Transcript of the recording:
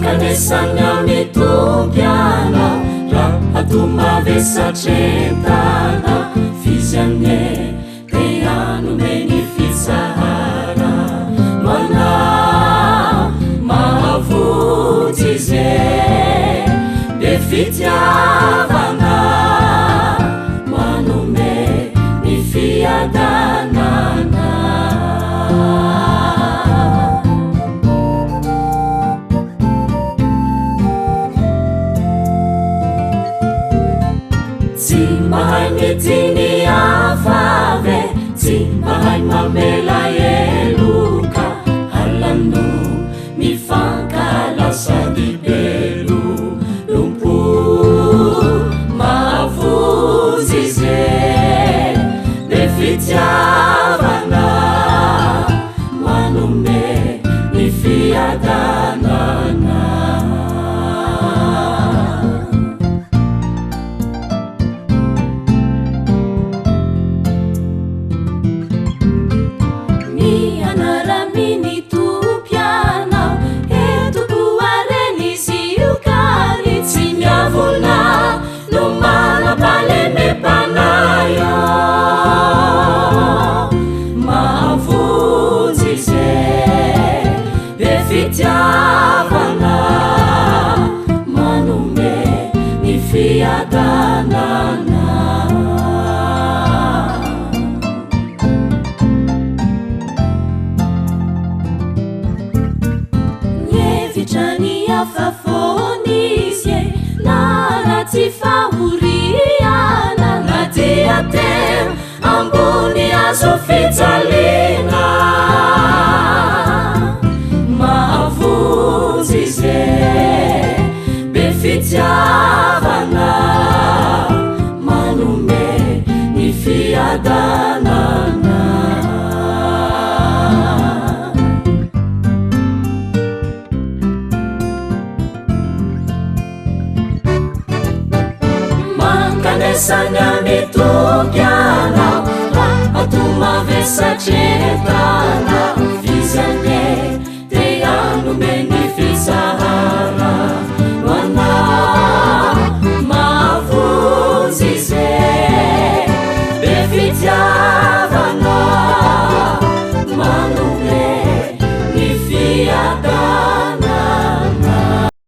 mankanesana mitompiana raha atomavesatretana fizyane teanome ny fitsahara mana mahavotsy zay de fitiavana manome ny fiadanana tsy mahay mitiny afave tsy mahay mamela eloka halano mifankala sady belo lompo mahavozy zay de fitiavana manome ny fiadanana fitiavana manome ny fiadanana nyevitra ny afafonisye nanaty fahoriana na diatera ambony azo fijaliana be fitiavana manome ny fiadanana mankanesana mitompiana atomavesatretana fizyane teanome ny fitsahara